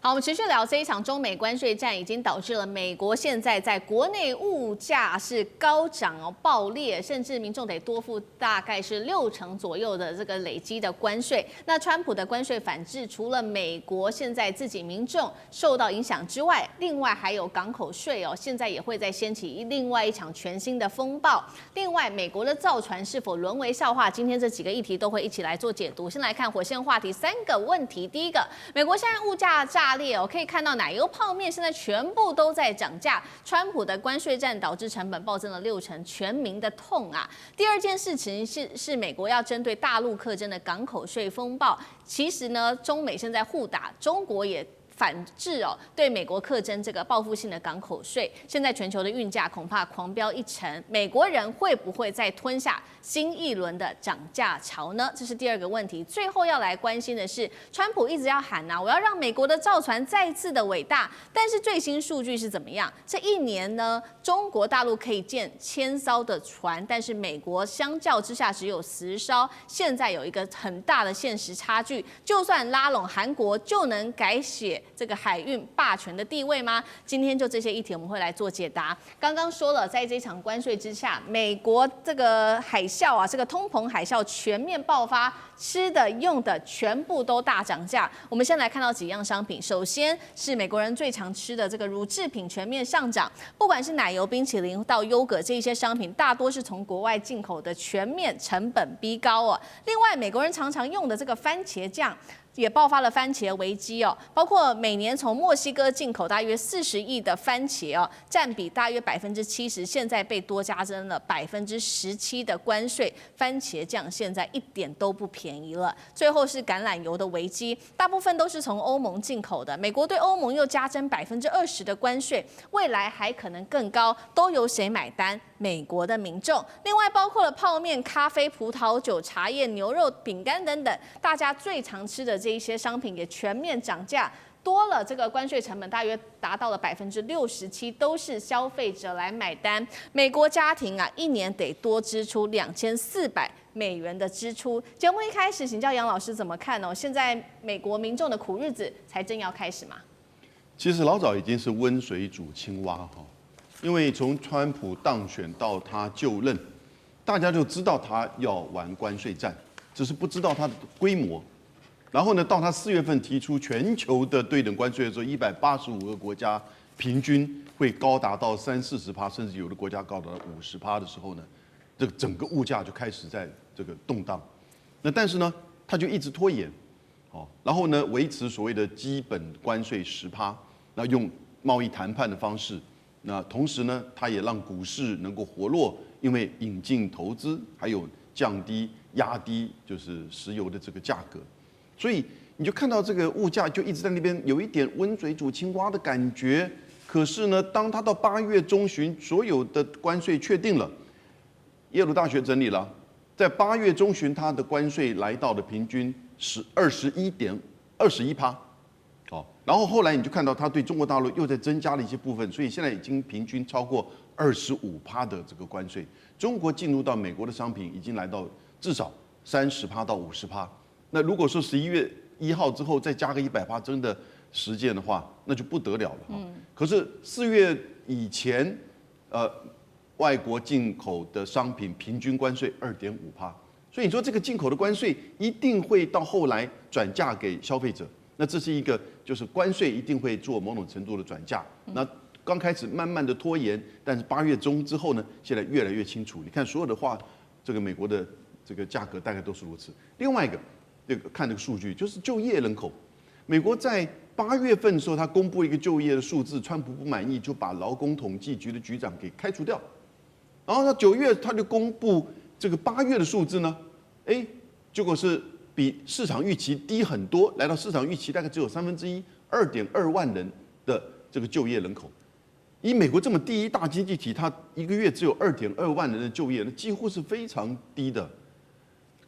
好，我们持续聊这一场中美关税战，已经导致了美国现在在国内物价是高涨哦，爆裂，甚至民众得多付大概是60%左右的这个累积的关税。那川普的关税反制，除了美国现在自己民众受到影响之外，另外还有港口税哦，现在也会再掀起另外一场全新的风暴。另外，美国的造船是否沦为笑话？今天这几个议题都会一起来做解读。先来看火线话题3个问题。第一个，美国现在物价炸裂哦，可以看到奶油、泡面现在全部都在涨价。川普的关税战导致成本暴增了60%，全民的痛啊。第二件事情是美国要针对大陆课征的港口税风暴。其实呢，中美现在互打，中国也反制哦，对美国课征这个报复性的港口税，现在全球的运价恐怕狂飙1成，美国人会不会再吞下新一轮的涨价潮呢？这是第二个问题。最后要来关心的是，川普一直要喊我要让美国的造船再次的伟大，但是最新数据是怎么样？这一年呢，中国大陆可以建1000艘的船，但是美国相较之下只有10艘，现在有一个很大的现实差距。就算拉拢韩国，就能改写这个海运霸权的地位吗？今天就这些议题我们会来做解答。刚刚说了，在这场关税之下，美国这个海啸啊，这个通膨海啸全面爆发，吃的用的全部都大涨价。我们先来看到几样商品，首先是美国人最常吃的这个乳制品全面上涨，不管是奶油、冰淇淋到优格这些商品，大多是从国外进口的，全面成本逼高哦。另外，美国人常常用的这个番茄酱也爆发了番茄危机哦，包括每年从墨西哥进口大约40亿的番茄哦，占比大约70%，现在被多加征了17%的关税，番茄酱现在一点都不便宜了。最后是橄榄油的危机，大部分都是从欧盟进口的，美国对欧盟又加征20%的关税，未来还可能更高，都由谁买单？美国的民众。另外包括了泡面、咖啡、葡萄酒、茶叶、牛肉、饼干等等，大家最常吃的这一些商品也全面涨价，多了这个关税成本大约达到了67%，都是消费者来买单。美国家庭啊，一年得多支出$2400的支出。节目一开始，请教杨老师怎么看哦？现在美国民众的苦日子才正要开始嘛？其实老早已经是温水煮青蛙哈，因为从川普当选到他就任，大家就知道他要玩关税战，只是不知道它的规模。然后呢，到他4月份提出全球的对等关税的时候，185个国家平均会高达到30-40%，甚至有的国家高达50%的时候呢，这个整个物价就开始在这个动荡。那但是呢，他就一直拖延，然后呢，维持所谓的基本关税10%，那用贸易谈判的方式。那同时呢，它也让股市能够活络，因为引进投资，还有压低就是石油的这个价格。所以你就看到这个物价就一直在那边有一点温水煮青蛙的感觉。可是呢，当它到8月中旬，所有的关税确定了，耶鲁大学整理了，在8月中旬，它的关税来到了平均是21%。然后后来你就看到它对中国大陆又在增加了一些部分，所以现在已经平均超过25%的这个关税。中国进入到美国的商品已经来到至少30%到50%。那如果说11月1号之后再加个100%真的实践的话，那就不得了了。可是4月以前，外国进口的商品平均关税2.5%，所以你说这个进口的关税一定会到后来转嫁给消费者。那这是一个，就是关税一定会做某种程度的转嫁。那刚开始慢慢的拖延，但是8月中之后呢，现在越来越清楚。你看所有的话，这个美国的这个价格大概都是如此。另外一个，看这个数据，就是就业人口。美国在8月份的时候，他公布一个就业的数字，川普不满意，就把劳工统计局的局长给开除掉。然后呢，9月他就公布这个8月的数字呢，结果是比市场预期低很多，来到市场预期大概只有1/3，2.2万人的这个就业人口。以美国这么第一大经济体，它一个月只有2.2万人的就业，那几乎是非常低的。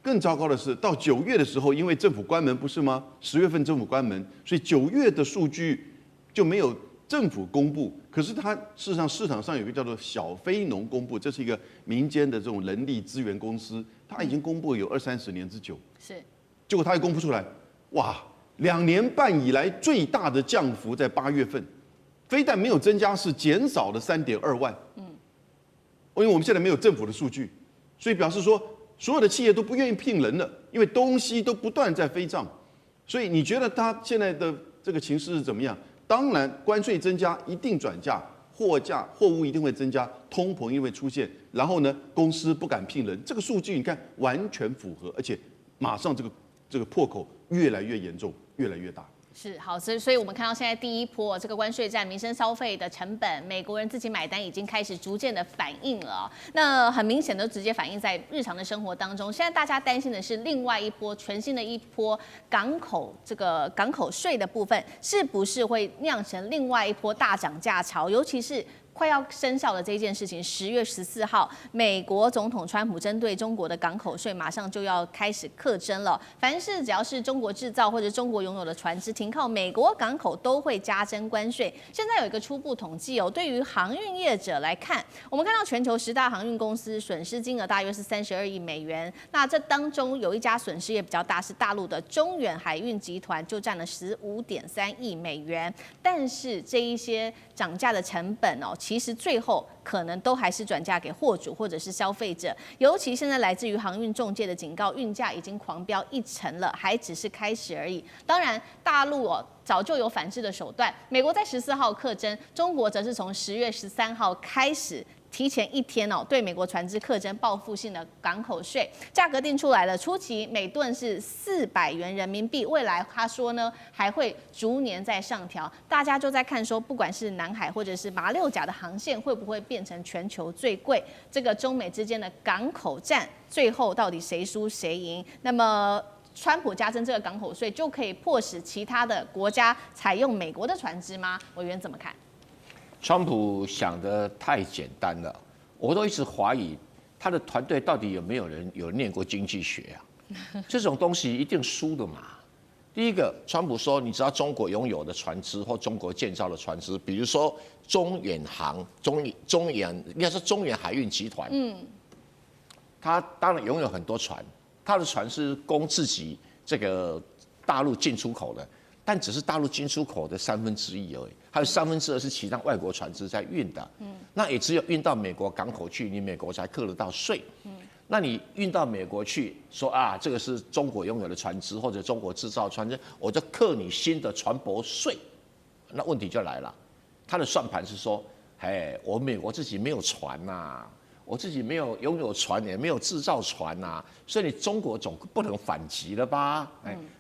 更糟糕的是，到9月的时候，因为政府关门不是吗？10月份政府关门，所以9月的数据就没有政府公布。可是它事实上市场上有一个叫做小非农公布，这是一个民间的这种人力资源公司，它已经公布有20-30年之久。是。结果他一公布出来，哇， 2年半以来最大的降幅在8月份，非但没有增加，是减少了3.2万。因为我们现在没有政府的数据，所以表示说所有的企业都不愿意聘人了，因为东西都不断在飞涨。所以你觉得它现在的这个情势是怎么样？当然，关税增加一定转嫁，货物一定会增加，通膨一定会出现，然后呢，公司不敢聘人，这个数据你看完全符合，而且马上这个破口越来越严重，越来越大。是好，所以我们看到现在第一波这个关税战，民生消费的成本，美国人自己买单已经开始逐渐的反应了。那很明显的直接反映在日常的生活当中。现在大家担心的是另外一波全新的一波港口税的部分，是不是会酿成另外一波大涨价潮？尤其是快要生效的这件事情，10月14号，美国总统川普针对中国的港口税马上就要开始课征了。凡是只要是中国制造或者中国拥有的船只停靠美国港口，都会加征关税。现在有一个初步统计哦，对于航运业者来看，我们看到全球10大航运公司损失金额大约是32亿美元。那这当中有一家损失也比较大，是大陆的中远海运集团，就占了15.3亿美元。但是这一些涨价的成本哦，其实最后可能都还是转嫁给货主或者是消费者，尤其现在来自于航运仲介的警告，运价已经狂飙1成了，还只是开始而已。当然，大陆哦早就有反制的手段，美国在14号课征，中国则是从10月13号开始。提前1天哦，对美国船只课征报复性的港口税，价格定出来了，初期每吨是400元人民币，未来他说呢还会逐年在上调，大家就在看说，不管是南海或者是马六甲的航线，会不会变成全球最贵？这个中美之间的港口战，最后到底谁输谁赢？那么川普加征这个港口税，就可以迫使其他的国家采用美国的船只吗？委员怎么看？川普想得太简单了，我都一直怀疑他的团队到底有没有人有念过经济学啊？这种东西一定输的嘛。第一个，川普说，你知道中国拥有的船只或中国建造的船只，比如说中远应该说中远海运集团，他当然拥有很多船，他的船是供自己这个大陆进出口的。但只是大陆进出口的1/3而已，还有2/3是其他外国船只在运的。那也只有运到美国港口去，你美国才课得到税。那你运到美国去，说啊，这个是中国拥有的船只或者中国制造的船只，我就课你新的船舶税。那问题就来了，他的算盘是说，我美国自己没有船呐，我自己没有拥有船，也没有制造船呐，所以你中国总不能反击了吧？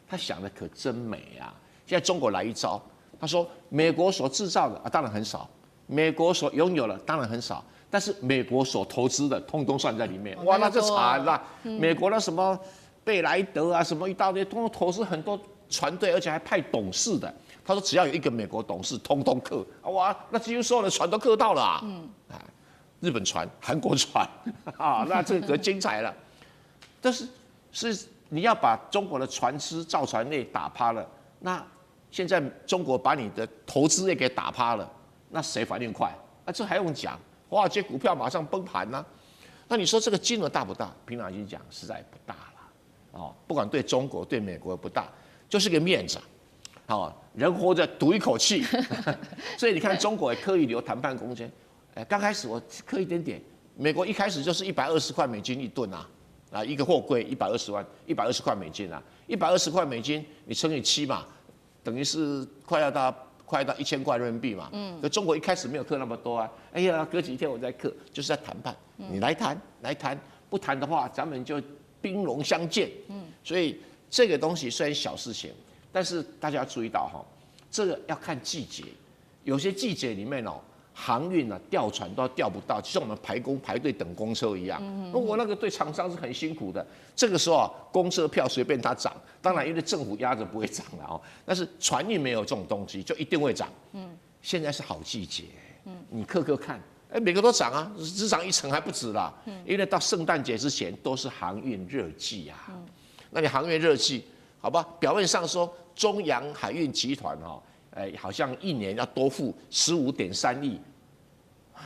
他想的可真美啊！现在中国来一招，他说美国所制造的当然很少，美国所拥有的当然很少，但是美国所投资的通通算在里面。哇，那这惨了！美国的什么贝莱德啊，什么一大堆，通通投资很多船队，而且还派董事的。他说只要有一个美国董事，通通克。哇，那几乎所有的船都克到了啊！日本船、韩国船啊，那这个精彩了。但是你要把中国的船只造船业打趴了，那现在中国把你的投资也给打趴了，那谁反应快？这还用讲？华尔街股票马上崩盘呐！那你说这个金额大不大？凭良心讲，实在不大了。不管对中国对美国不大，就是个面子。人活着赌一口气，所以你看中国也刻意留谈判空间。刚开始我刻一点点，美国一开始就是120块美金一吨啊，一个货柜120块美金啊，120块美金你乘以7嘛，等于是快要到1000块人民币嘛。可中国一开始没有课那么多啊，哎呀，隔几天我再课，就是在谈判。你来谈，不谈的话，咱们就兵戎相见。所以这个东西虽然小事情，但是大家要注意到这个要看季节，有些季节里面航运调船都调不到，就像我们排队等公车一样。我那个对厂商是很辛苦的。这个时候公车票随便它涨，当然因为政府压着不会涨了但是船运没有这种东西，就一定会涨。现在是好季节，你课看，每个都涨啊，只涨1成还不止啦。因为到圣诞节之前都是航运热季啊。那你航运热季，好吧？表面上说中洋海运集团好像1年要多付15.3亿，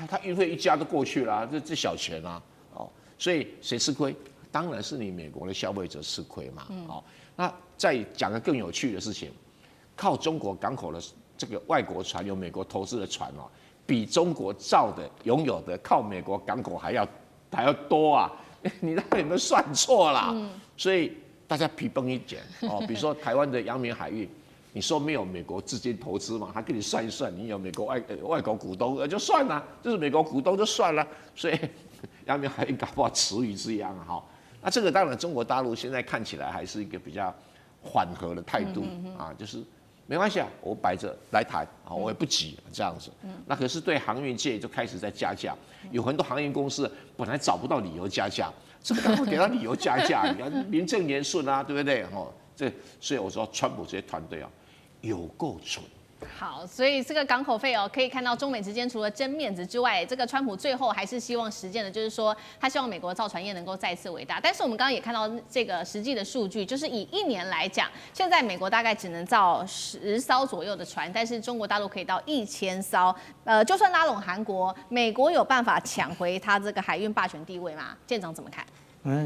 他运费一加都过去了，这小钱啊，所以谁吃亏？当然是你美国的消费者吃亏嘛，那再讲个更有趣的事情，靠中国港口的这个外国船，有美国投资的船哦，比中国造的拥有的靠美国港口还要多啊！你那有没有算错啦？所以大家皮绷一点哦。比如说台湾的阳明海运，你说没有美国资金投资嘛？他给你算一算，你有美国外国股东就算了，就是美国股东就算了。所以阳明海运搞不好池鱼之殃啊！哈，那这个当然中国大陆现在看起来还是一个比较缓和的态度啊，就是没关系啊，我摆着来谈啊，我也不急这样子。那可是对航运界就开始在加价，有很多航运公司本来找不到理由加价，这个赶快给他理由加价，你看名正言顺啊，对不对？哦，所以我说川普这些团队啊，有够蠢。好，所以这个港口费哦，可以看到中美之间除了争面子之外，这个川普最后还是希望实践的，就是说他希望美国造船业能够再次伟大。但是我们刚刚也看到这个实际的数据，就是以1年来讲，现在美国大概只能造10艘左右的船，但是中国大陆可以到1000艘。就算拉拢韩国，美国有办法抢回他这个海运霸权地位吗？舰长怎么看？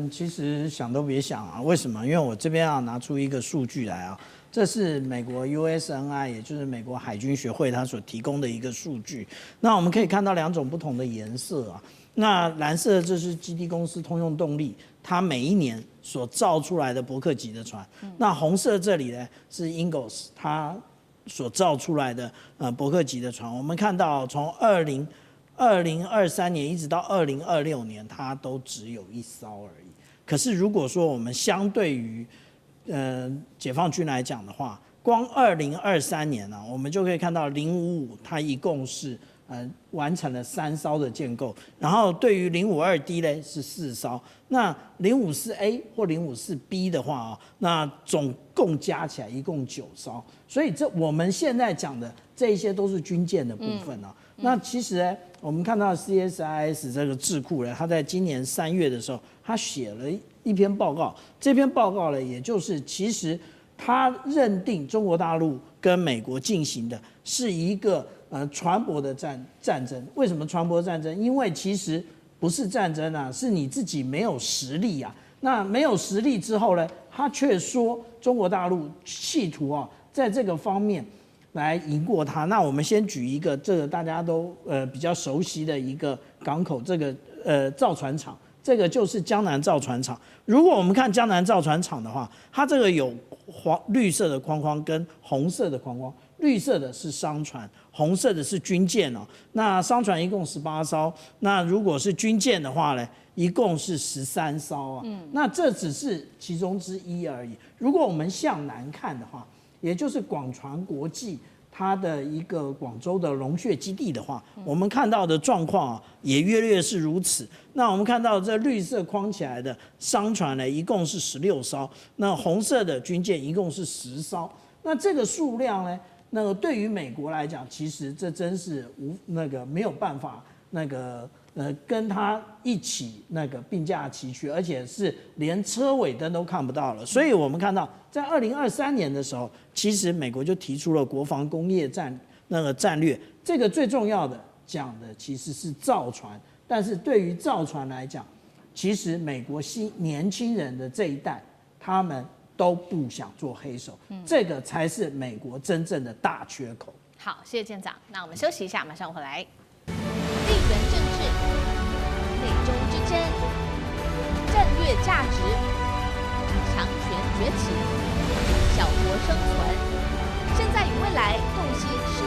其实想都别想啊！为什么？因为我这边要拿出一个数据来啊，这是美国 USNI， 也就是美国海军学会它所提供的一个数据。那我们可以看到2种不同的颜色啊。那蓝色这是基地公司通用动力，它每一年所造出来的伯克级的船。那红色这里呢是 Ingalls， 它所造出来的伯克级的船。我们看到从2023年一直到2026年，它都只有1艘而已。可是如果说我们相对于解放军来讲的话，光2023年呢，我们就可以看到055它一共是完成了3艘的建构，然后对于052D 呢是4艘，那054A 或054B 的话那总共加起来一共9艘，所以我们现在讲的这一些都是军舰的部分啊。那其实呢，我们看到 CSIS 这个智库呢，他在今年3月的时候，他写了一篇报告。这篇报告呢，也就是其实他认定中国大陆跟美国进行的是一个船舶的战争。为什么船舶战争？因为其实不是战争啊，是你自己没有实力啊。那没有实力之后呢，他却说中国大陆企图在这个方面来赢过他。那我们先举一个这个大家都比较熟悉的一个港口，这个造船厂，这个就是江南造船厂。如果我们看江南造船厂的话，它这个有绿色的框框跟红色的框框，绿色的是商船，红色的是军舰哦。那商船一共18艘，那如果是军舰的话呢，一共是13艘啊。那这只是其中之一而已。如果我们向南看的话，也就是广船国际它的一个广州的龙穴基地的话，我们看到的状况也略是如此。那我们看到这绿色框起来的商船呢，一共是16艘，那红色的军舰一共是10艘。那这个数量呢，那个对于美国来讲，其实这真是没有办法跟它一起并驾齐驱，而且是连车尾灯都看不到了。所以我们看到，在2023年的时候，其实美国就提出了国防工业战略。这个最重要的讲的其实是造船，但是对于造船来讲，其实美国年轻人的这一代，他们都不想做黑手，这个才是美国真正的大缺口。好，谢谢舰长。那我们休息一下，马上回来。地缘政治、美中之争、战略价值、强权崛起、小国生存，现在与未来洞悉世